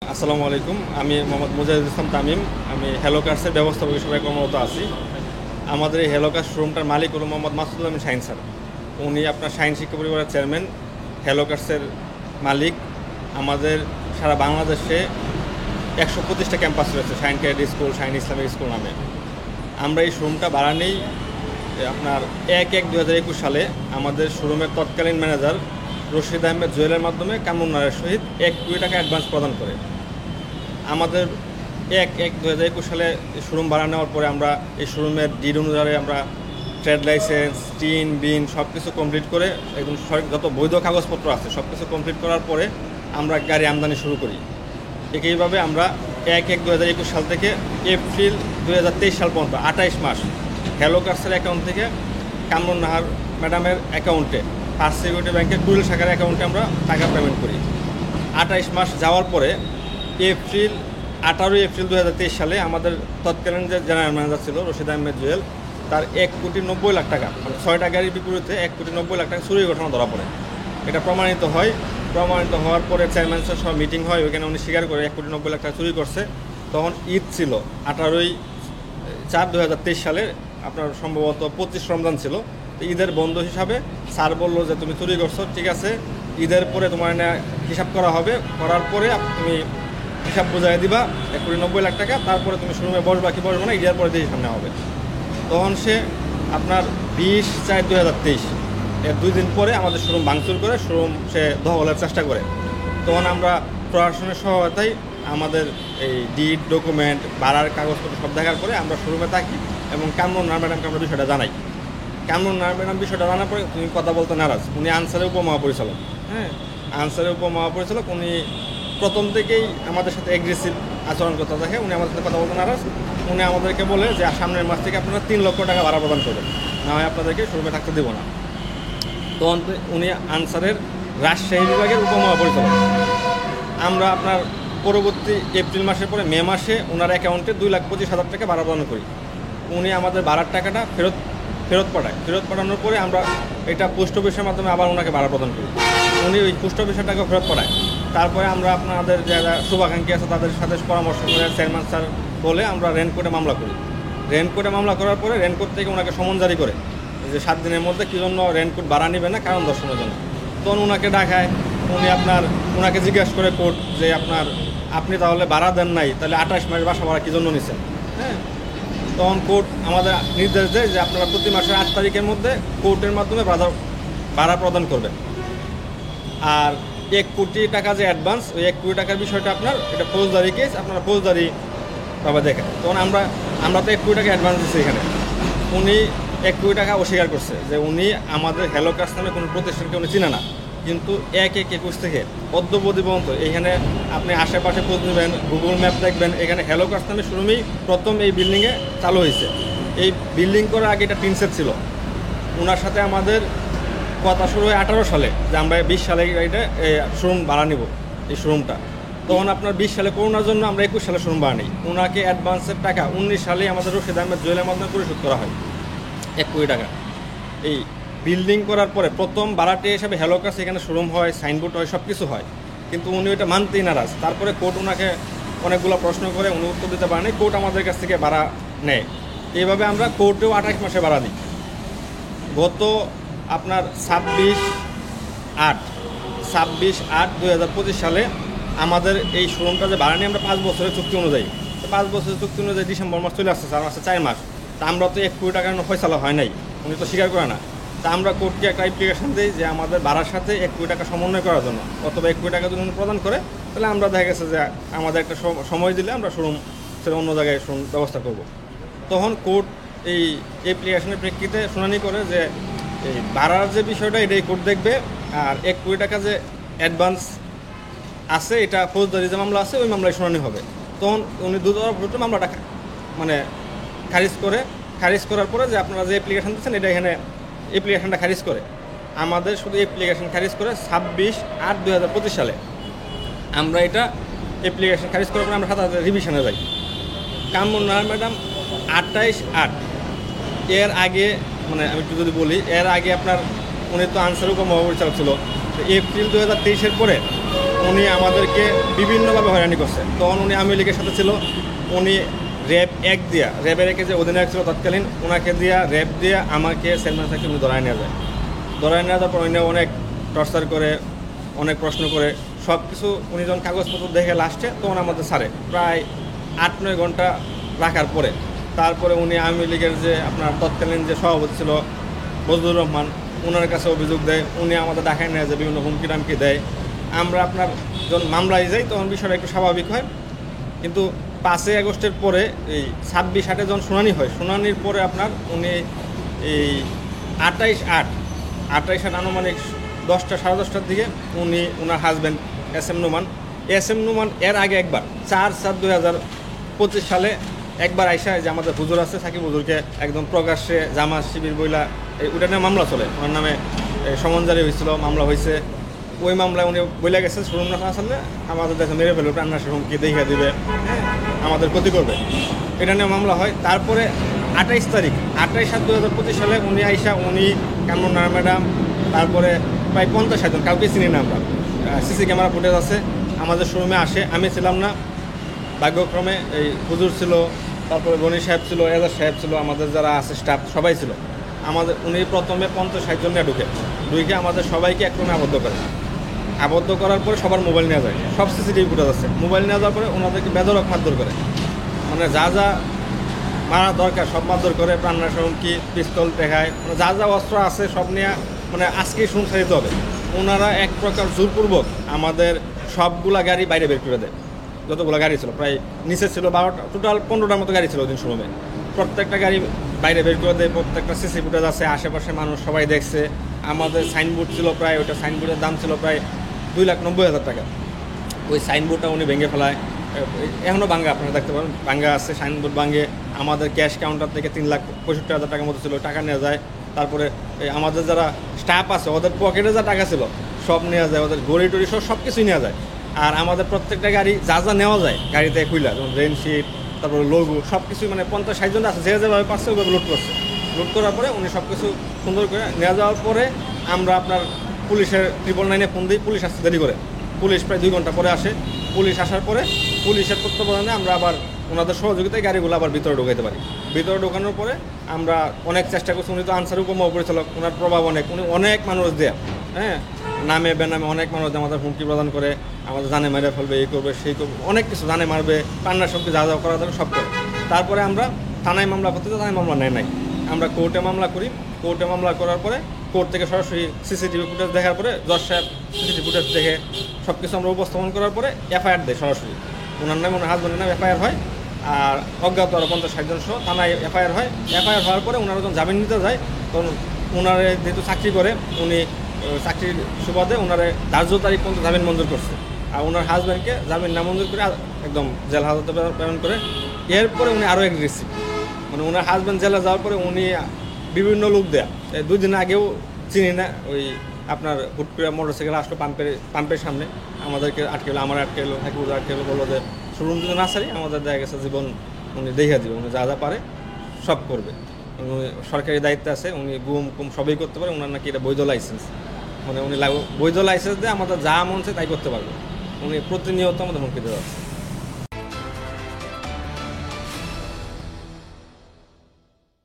আসসালামু আলাইকুম। আমি মোহাম্মদ মুজাহিদুল ইসলাম তামিম। আমি হ্যালো কার্সের ব্যবস্থাপক হিসেবে কর্মরত আছি। আমাদের এই হ্যালো কার্স শোরুমটার মালিক হল মোহাম্মদ মাসুদুল আমিন শাহিন স্যার। উনি আপনার শাহিন শিক্ষা পরিবারের চেয়ারম্যান, হ্যালো কার্সের মালিক। আমাদের সারা বাংলাদেশে 125টা ক্যাম্পাস রয়েছে Shaheen cadet school, Shaheen Islamic school নামে। আমরা এই শোরুমটা ভাড়া নেই আপনার 1/1/2021 সালে আমাদের শোরুমের তৎকালীন ম্যানেজার রশিদ আহমেদ জুয়েলের মাধ্যমে কামরুন্নারের সহিত 1 কোটি টাকা অ্যাডভান্স প্রদান করে। আমাদের 1/1/2021 সালে শোরুম ভাড়া নেওয়ার পরে আমরা এই শোরুমের ডিড অনুসারে আমরা ট্রেড লাইসেন্স, টিন বিন সব কিছু কমপ্লিট করে একদম যত বৈধ কাগজপত্র আছে সব কিছু কমপ্লিট করার পরে আমরা গাড়ি আমদানি শুরু করি। একইভাবে আমরা 1/1/2021 সাল থেকে এপ্রিল 2023 সাল পর্যন্ত 28 মাস হ্যালো কার্সের অ্যাকাউন্ট থেকে কামরুন নাহার ম্যাডামের অ্যাকাউন্টে ফার্স্ট সিকিউরিটি ব্যাংকের কুড়িল শাখার অ্যাকাউন্টে আমরা টাকা পেমেন্ট করি। 28 মাস যাওয়ার পরে 18 এপ্রিল 2023 সালে আমাদের তৎকালীন যে জেনারেল ম্যানেজার ছিল রশিদ আহমেদ জুয়েল, তার 1,90,00,000 টাকা মানে 6টা গাড়ির বিপরীতে 1,90,00,000 টাকা চুরির ঘটনা ধরা পড়ে। এটা প্রমাণিত হয়। প্রমাণিত হওয়ার পরে চেয়ারম্যান স্যার সহ মিটিং হয়, ওইখানে উনি স্বীকার করে 1,90,00,000 টাকা চুরি করছে। তখন ঈদ ছিল 18/4/2023 সালে, আপনার সম্ভবত 25 রমজান ছিল। তো ঈদের বন্ধ হিসাবে স্যার বললো যে তুমি চুরি করছো, ঠিক আছে, ঈদের পরে তোমার হিসাব করা হবে, করার পরে তুমি হিসাব বুঝাই দিবা 1,90,00,000 টাকা, তারপরে তুমি শোরুমে বসবা কি বসবো না ঈদের পরে দিয়ে সামনে হবে। তখন সে আপনার 20/4/2023 এর 2 দিন পরে আমাদের শোরুম ভাঙচুর করে শোরুম সে দখলের চেষ্টা করে। তখন আমরা প্রশাসনের সহায়তায় আমাদের এই ডিড ডকুমেন্ট ভাড়ার কাগজপত্র সব দেখার পরে আমরা শোরুমে থাকি এবং কামরুন নাহার ম্যাডামকে আমরা বিষয়টা জানাই। কামরুন নাহার ম্যাডাম বিষয়টা জানার পরে উনি কথা বলতে নারাজ। উনি আনসারের উপমহাপরিচালক, আনসারের উপমহাপরিচালক। উনি প্রথম থেকেই আমাদের সাথে অ্যাগ্রেসিভ আচরণ করতে থাকে। উনি আমাদের সাথে কথা বলতে নারাজ। উনি আমাদেরকে বলে যে সামনের মাস থেকে আপনারা 3 লক্ষ টাকা ভাড়া প্রদান করবেন, না হয় আপনাদেরকে শোরুমে থাকতে দেবো না। তখন উনি আনসারের রাজশাহী বিভাগের উপমহাপরিচালক। আমরা আপনার পরবর্তী এপ্রিল মাসের পরে মে মাসে ওনার অ্যাকাউন্টে 2,25,000 টাকা ভাড়া প্রদান করি। উনি আমাদের ভাড়ার টাকাটা ফেরত পাঠায়। ফেরত পাঠানোর পরে আমরা এটা পোস্ট অফিসের মাধ্যমে আবার ওনাকে ভাড়া প্রদান করি। উনি ওই পোস্ট অফিসের টাকা ফেরত পাঠায়। তারপরে আমরা আপনাদের যারা শুভাকাঙ্ক্ষী আছে তাদের সাথে পরামর্শ করে চেয়ারম্যান স্যার বলে আমরা রেনকোর্টে মামলা করি। রেনকোর্টে মামলা করার পরে রেনকোর্ট থেকে ওনাকে সমন জারি করে যে 7 দিনের মধ্যে কী জন্য রেনকোট ভাড়া নেবে না, কারণ দর্শনের জন্য। তখন ওনাকে ডাকায়। উনি ওনাকে জিজ্ঞাসা করে কোর্ট যে আপনি তাহলে ভাড়া দেন নাই, তাহলে 28 মাস বাসা ভাড়া কী জন্য নিছেন। তখন কোর্ট আমাদের নির্দেশ দেয় যে আপনারা প্রতি মাসের 8 তারিখের মধ্যে কোর্টের মাধ্যমে ভাড়া প্রদান করবেন। আর 1 কোটি টাকা যে অ্যাডভান্স, ওই 1 কোটি টাকার বিষয়টা আপনার এটা ফৌজদারি কেস, আপনারা ফৌজদারিভাবে দেখেন। তখন আমরা তো 1 কোটি টাকা অ্যাডভান্স দিচ্ছি। এখানে উনি 1 কোটি টাকা অস্বীকার করছে যে উনি আমাদের হ্যালো কার্স নামে কোনো প্রতিষ্ঠানকে উনি চিনে না। কিন্তু 1/1/21 থেকে অদ্যবধি পর্যন্ত এখানে আপনি আশেপাশে খোঁজ নেবেন, গুগল ম্যাপ দেখবেন, এখানে হ্যালো কার্স নামে শোরুমেই প্রথম এই বিল্ডিংয়ে চালু হয়েছে। এই বিল্ডিং করার আগে এটা টিনসেট ছিল। ওনার সাথে আমাদের কথা শুরু হয় 18 সালে যে আমরা 20 সালে এটা শোরুম ভাড়া নিব এই শোরুমটা। তখন আপনার 20 সালে করোনার জন্য আমরা 21 সালে শোরুম ভাড়া নিই। ওনাকে অ্যাডভান্সের টাকা 19 সালেই আমাদের রশিদ আহমেদ জুয়েলের মাধ্যমে পরিশোধ করা হয় 1 কোটি টাকা। এই বিল্ডিং করার পরে প্রথম ভাড়াটে হিসাবে হ্যালো কার্স এখানে শোরুম হয়, সাইনবোর্ড হয়, সব কিছু হয়, কিন্তু উনি ওইটা মানতেই নারাজ। তারপরে কোর্ট ওনাকে অনেকগুলো প্রশ্ন করে উনি উত্তর দিতে পারেন। কোর্ট আমাদের কাছ থেকে ভাড়া নেয়। এইভাবে আমরা কোর্টেও 28 মাসে ভাড়া দিই। গত আপনার 26/8/2025 সালে আমাদের এই শোরুমটা যে ভাড়া নিয়ে আমরা 5 বছরের চুক্তি অনুযায়ী, 5 বছরের চুক্তি অনুযায়ী ডিসেম্বর মাস চলে আসছে, 4 মাসে 4 মাস। তা আমরা তো 1 কোটি টাকার ফয়সালা হয় নাই, উনি তো স্বীকার করে না। তা আমরা কোর্টকে একটা অ্যাপ্লিকেশন দিই যে আমাদের ভাড়ার সাথে 1 কোটি টাকা সমন্বয় করার জন্য, অথবা 1 কোটি টাকা যদি উনি প্রদান করে তাহলে আমরা দেখা গেছে যে আমাদের একটা সময় দিলে আমরা শোরুম সেটা অন্য জায়গায় শোরুম ব্যবস্থা করব। তখন কোর্ট এই অ্যাপ্লিকেশনের প্রেক্ষিতে শুনানি করে যে এই ভাড়ার যে বিষয়টা এটাই কোর্ট দেখবে, আর 1 কোটি টাকা যে অ্যাডভান্স আছে এটা ফৌজদারি যে মামলা আছে ওই মামলায় শুনানি হবে। তখন উনি দুটো মামলাটা মানে খারিজ করার পরে যে আপনারা যে অ্যাপ্লিকেশান দিচ্ছেন এটা এখানে অ্যাপ্লিকেশানটা খারিজ করে আমাদের শুধু অ্যাপ্লিকেশান খারিজ করে 26/8/2025 সালে আমরা এটা অ্যাপ্লিকেশান খারিজ করার পরে আমরা সাথে রিভিশনে যাই। কামরুন নাহার ম্যাডাম 28/8 এর আগে, মানে আমি একটু যদি বলি, এর আগে আপনার উনি তো আনসার উপমহাপরিচালক ছিল। এপ্রিল 2023 পরে উনি আমাদেরকে বিভিন্নভাবে হয়রানি করছে। তখন উনি আওয়ামী লীগের সাথে ছিল, উনি র্যাব 1 দিয়া, র্যাবের একে যে অধিনায়ক ছিল তৎকালীন, ওনাকে দিয়া র্যাব দিয়ে আমাকে সেলমান থেকে উনি ধরায় নিয়ে যায়। ধরায় নেওয়ার পর উনি অনেক টর্চার করে, অনেক প্রশ্ন করে, সব কিছু উনি যখন কাগজপত্র দেখে লাস্টে তখন আমাদের ছাড়ে প্রায় 8-9 ঘন্টা রাখার পরে। তারপরে উনি আওয়ামী লীগের যে আপনার তৎকালীন যে সভাপতি ছিল বজলুর রহমান, ওনার কাছে অভিযোগ দেয়, উনি আমাদের দেখায় নেয় যে বিভিন্ন হুমকি টামকি দেয়। আমরা আপনার যখন মামলায় যাই তখন বিষয়টা একটু স্বাভাবিক হয়, কিন্তু 5ই আগস্টের পরে এই 26/8 যখন শুনানি হয়, শুনানির পরে আপনার উনি এই 28/8 আনুমানিক 10টা সাড়ে 10টার দিকে উনি ওনার হাজব্যান্ড এস এম নোমান এর আগে একবার 4/7/2025 সালে একবার আইসা যে আমাদের হুজুর আছে সাকিব হুজুরকে একদম প্রকাশ্যে জামাত শিবির বইলা ওইটা নিয়ে মামলা চলে, ওনার নামে সমন জারি হয়েছিল, মামলা হয়েছে। ওই মামলায় উনি বলে গেছে শুনুন না আসলে আমাদের দেশে মেরে ফেলবে, প্রাণনাশের হুমকি দেখে দিবে, হ্যাঁ আমাদের ক্ষতি করবে, এটা নিয়ে মামলা হয়। তারপরে 28 তারিখ 28/7/2025 সালে উনি আইসা, উনি কামরুন্নাহার ম্যাডাম, তারপরে প্রায় 50 জন, কাউকে চিনি না আমরা, সিসি ক্যামেরা ফুটেজ আছে, আমাদের শোরুমে আসে। আমি ছিলাম না, ভাগ্যক্রমে এই হুজুর ছিল, তারপরে গনি সাহেব ছিল, এজাজ সাহেব ছিল, আমাদের যারা আছে স্টাফ সবাই ছিল। আমাদের উনি প্রথমে 50-60 জন নিয়ে ঢুকে আমাদের সবাইকে এক রুমে আবদ্ধ করার পরে সবার মোবাইল নেওয়া যায়, সব সিসিটিভি ফুটেজ আছে। মোবাইল নেওয়া যাওয়ার পরে ওনাদেরকে বেধড়ক মারধর করে, মানে যা যা মারা দরকার সব মারধর করে, প্রাণনাশ হুমকি, পিস্তল দেখায়, মানে যা যা অস্ত্র আছে সব নিয়ে, মানে আজকেই শুনতে দিতে হবে। ওনারা এক প্রকার জোরপূর্বক আমাদের সবগুলা গাড়ি বাইরে বের করে দেয়। যতগুলো গাড়ি ছিল প্রায় নিচে ছিল 12টা, টোটাল 15টার মতো গাড়ি ছিল ওই দিন শোরুমে, প্রত্যেকটা গাড়ি বাইরে বের করে দেয়। প্রত্যেকটা সিসি ফুটেজ আছে, আশেপাশে মানুষ সবাই দেখছে। আমাদের সাইনবোর্ড ছিল প্রায়, ওইটা সাইনবোর্ডের দাম ছিল প্রায় 2,90,000 টাকা। ওই সাইনবোর্ডটা উনি ভেঙে ফেলায়, এখনও ভাঙ্গা, আপনারা দেখতে পারেন ভাঙ্গা আছে, সাইনবোর্ড ভাঙে। আমাদের ক্যাশ কাউন্টার থেকে 3,65,000 টাকার মতো ছিল, টাকা নেওয়া যায়। তারপরে আমাদের যারা স্টাফ আছে ওদের পকেটে যা টাকা ছিল সব নেওয়া যায়, ওদের ঘড়ি টড়ি সব কিছুই নেওয়া যায়। আর আমাদের প্রত্যেকটা গাড়ি যা যা নেওয়া যায় গাড়িতে খুইলা, যেমন রেনশিট, তারপরে লোগো, সব কিছুই, মানে 50-60 জন আছে, যে যেভাবে পারছে ওইভাবে লুট করছে। লুট করার পরে উনি সব কিছু সুন্দর করে নেওয়া যাওয়ার পরে আমরা আপনার পুলিশের 999-এ ফোন দিই, পুলিশ আসতে দেরি করে। পুলিশ প্রায় 2 ঘন্টা পরে আসে। পুলিশ আসার পরে পুলিশের তত্ত্বাবধানে আমরা আবার ওনাদের সহযোগিতায় গাড়িগুলো আবার ভিতরে ঢোকাইতে পারি। ভিতরে ঢোকানোর পরে আমরা অনেক চেষ্টা করছি, উনি তো আনসার উপমহাপরিচালক, ওনার প্রভাব অনেক, উনি অনেক মানুষ দেয়া, হ্যাঁ নামে বেনামে অনেক মানুষ আমাদের হুমকি প্রদান করে, আমাদের জানে মেরে ফেলবে, এই করবে সেই করবে, অনেক কিছু জানে মারবে, পান্নার সবকে যা যা করা দরকার সব করে। তারপরে আমরা থানায় মামলা করতে, থানায় মামলা নেয় নাই, আমরা কোর্টে মামলা করি। কোর্টে মামলা করার পরে কোর্ট থেকে সরাসরি সিসিটিভি ফুটেজ দেখার পরে জজ সাহেব সিসিটিভি ফুটেজ দেখে সব কিছু আমরা উপস্থাপন করার পরে এফআইআর দেয় সরাসরি, ওনার নামে ওনার হাজব্যান্ডের নামে এফআইআর হয়। আর অজ্ঞাত আরও 50-60 জন সহ থানায় এফআইআর হয়। এফআইআর হওয়ার পরে ওনারা যখন জামিন নিতে যায় তখন ওনারে যেহেতু চাকরি করে, উনি চাকরির সুবাদে ওনারে ধার্য তারিখ পর্যন্ত জামিন মঞ্জুর করছে। আর ওনার হাজব্যান্ডকে জামিন না মঞ্জুর করে একদম জেল হাজতে প্রেরণ করে। এরপরে উনি আরও এগ্রেসিভ, মানে ওনার হাজব্যান্ড জেলে যাওয়ার পরে উনি বিভিন্ন লোক দেয়া, 2 দিন আগেও চিনি না, ওই আপনার হুট করে মোটরসাইকেল আসলো পাম্পের সামনে, আমাদেরকে আটকে এলো, আমার আটকে এলো, সাকিব আটকে এলো, বললো যে শোরুম যদি না সারি আমাদের দেখা গেছে জীবন উনি দেখে দিবে, উনি যা যা পারে সব করবে, উনি সরকারি দায়িত্বে আছে, উনি গুম কুম সবই করতে পারে, ওনার নাকি এটা বৈধ লাইসেন্স, মানে উনি বৈধ লাইসেন্স দিয়ে আমাদের যা মন চায় তাই করতে পারবে। উনি প্রতিনিয়ত আমাদের হুমকি দেওয়া আছে।